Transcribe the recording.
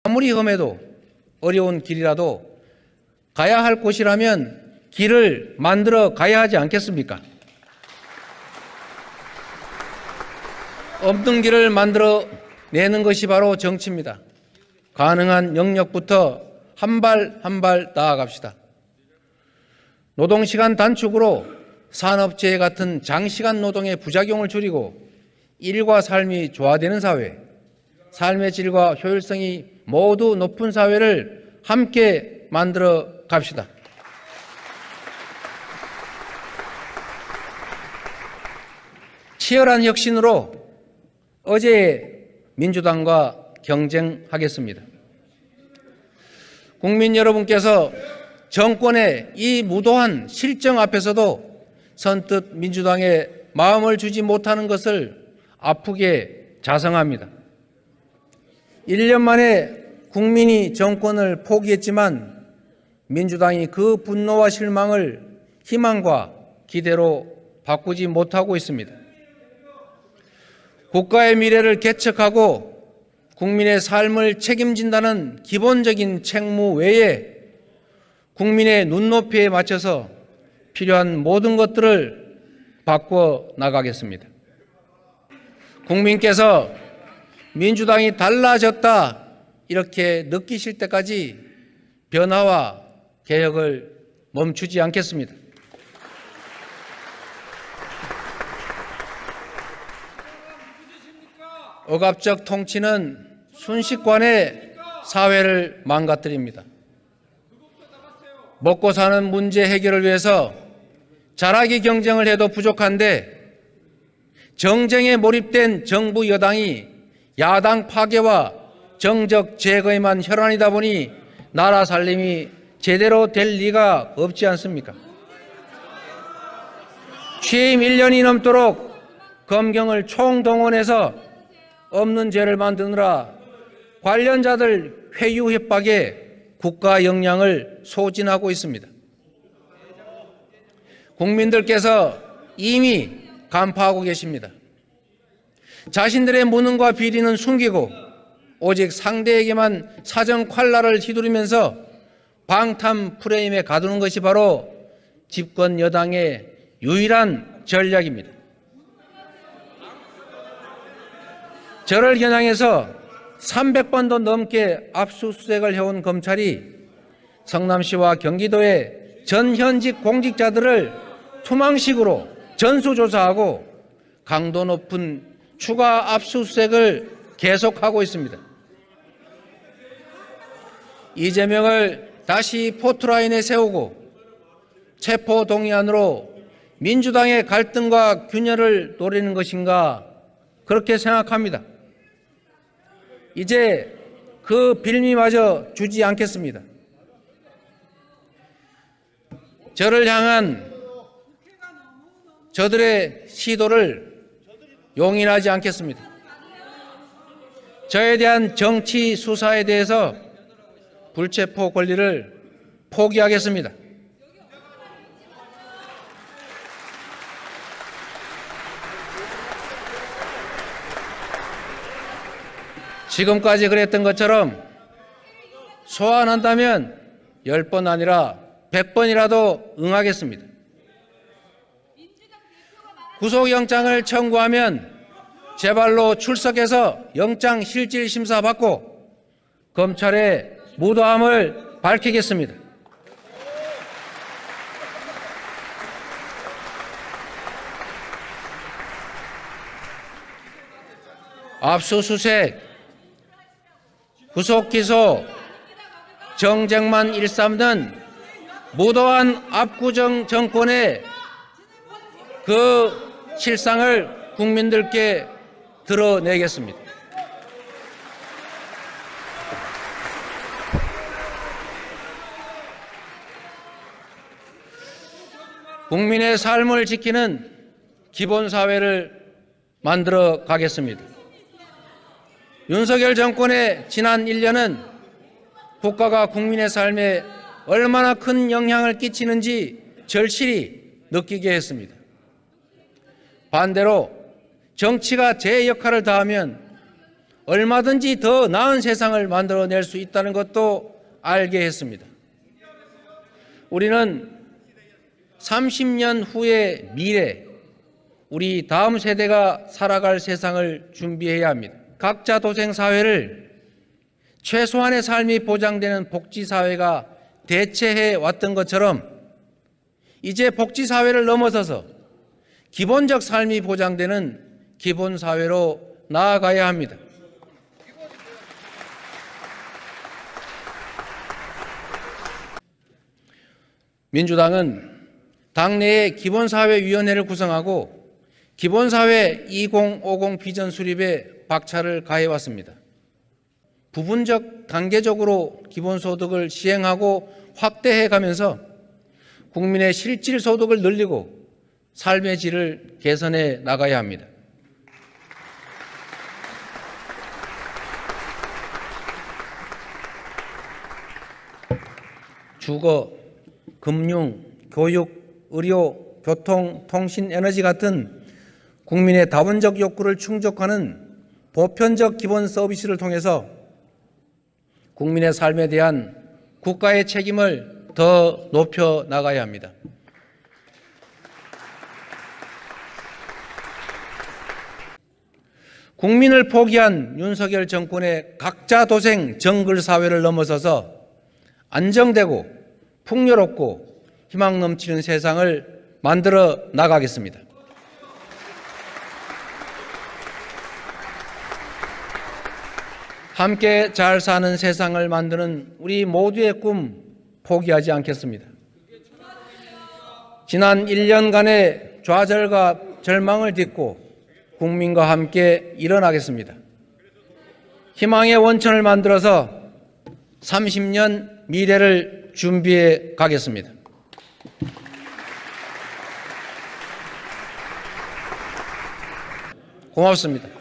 아무리 험해도 어려운 길이라도 가야 할 곳이라면 길을 만들어 가야 하지 않겠습니까? 없는 길을 만들어 내는 것이 바로 정치입니다. 가능한 영역부터 한 발 한 발 나아갑시다. 노동시간 단축으로 산업재해 같은 장시간 노동의 부작용을 줄이고 일과 삶이 조화되는 사회, 삶의 질과 효율성이 모두 높은 사회를 함께 만들어 갑시다. 치열한 혁신으로 어제의 민주당과 경쟁하겠습니다. 국민 여러분께서 정권의 이 무도한 실정 앞에서도 선뜻 민주당에 마음을 주지 못하는 것을 아프게 자성합니다. 1년 만에 국민이 정권을 포기했지만 민주당이 그 분노와 실망을 희망과 기대로 바꾸지 못하고 있습니다. 국가의 미래를 개척하고 국민의 삶을 책임진다는 기본적인 책무 외에 국민의 눈높이에 맞춰서 필요한 모든 것들을 바꿔 나가겠습니다. 국민께서 민주당이 달라졌다 이렇게 느끼실 때까지 변화와 개혁을 멈추지 않겠습니다. 억압적 통치는 순식간에 사회를 망가뜨립니다. 먹고 사는 문제 해결을 위해서 잘하기 경쟁을 해도 부족한데 정쟁에 몰입된 정부 여당이 야당 파괴와 정적 제거에만 혈안이다 보니 나라 살림이 제대로 될 리가 없지 않습니까? 취임 1년이 넘도록 검경을 총동원해서 없는 죄를 만드느라 관련자들 회유 협박에 국가 역량을 소진하고 있습니다. 국민들께서 이미 간파하고 계십니다. 자신들의 무능과 비리는 숨기고 오직 상대에게만 사정 콸라를 휘두르면서 방탄 프레임에 가두는 것이 바로 집권 여당의 유일한 전략입니다. 저를 겨냥해서 300번도 넘게 압수수색을 해온 검찰이 성남시와 경기도의 전 현직 공직자들을 투망식으로 전수조사하고 강도 높은 추가 압수수색을 계속하고 있습니다. 이재명을 다시 포트라인에 세우고 체포동의안으로 민주당의 갈등과 균열을 노리는 것인가 그렇게 생각합니다. 이제 그 빌미마저 주지 않겠습니다. 저를 향한 저들의 시도를 용인하지 않겠습니다. 저에 대한 정치 수사에 대해서 불체포 권리를 포기하겠습니다. 지금까지 그랬던 것처럼 소환한다면 10번 아니라 100번이라도 응하겠습니다. 구속영장을 청구하면 제 발로 출석해서 영장 실질 심사 받고 검찰의 무도함을 밝히겠습니다. 압수수색, 구속기소, 정쟁만 일삼는 무도한 압구정 정권의 그 실상을 국민들께 드러내겠습니다. 국민의 삶을 지키는 기본사회를 만들어 가겠습니다. 윤석열 정권의 지난 1년은 국가가 국민의 삶에 얼마나 큰 영향을 끼치는지 절실히 느끼게 했습니다. 반대로 정치가 제 역할을 다하면 얼마든지 더 나은 세상을 만들어낼 수 있다는 것도 알게 했습니다. 우리는 30년 후의 미래, 우리 다음 세대가 살아갈 세상을 준비해야 합니다. 각자 도생 사회를 최소한의 삶이 보장되는 복지 사회가 대체해 왔던 것처럼 이제 복지 사회를 넘어서서 기본적 삶이 보장되는 기본 사회로 나아가야 합니다. 민주당은 당내에 기본사회위원회를 구성하고 기본사회 2050 비전 수립에 박차를 가해왔습니다. 부분적 단계적으로 기본소득을 시행하고 확대해가면서 국민의 실질 소득을 늘리고 삶의 질을 개선해 나가야 합니다. 주거, 금융, 교육, 의료, 교통, 통신, 에너지 같은 국민의 다원적 욕구를 충족하는 보편적 기본 서비스를 통해서 국민의 삶에 대한 국가의 책임을 더 높여 나가야 합니다. 국민을 포기한 윤석열 정권의 각자 도생 정글 사회를 넘어서서 안정되고 풍요롭고 희망 넘치는 세상을 만들어 나가겠습니다. 함께 잘 사는 세상을 만드는 우리 모두의 꿈 포기하지 않겠습니다. 지난 1년간의 좌절과 절망을 딛고 국민과 함께 일어나겠습니다. 희망의 원천을 만들어서 30년 미래를 준비해 가겠습니다. 고맙습니다.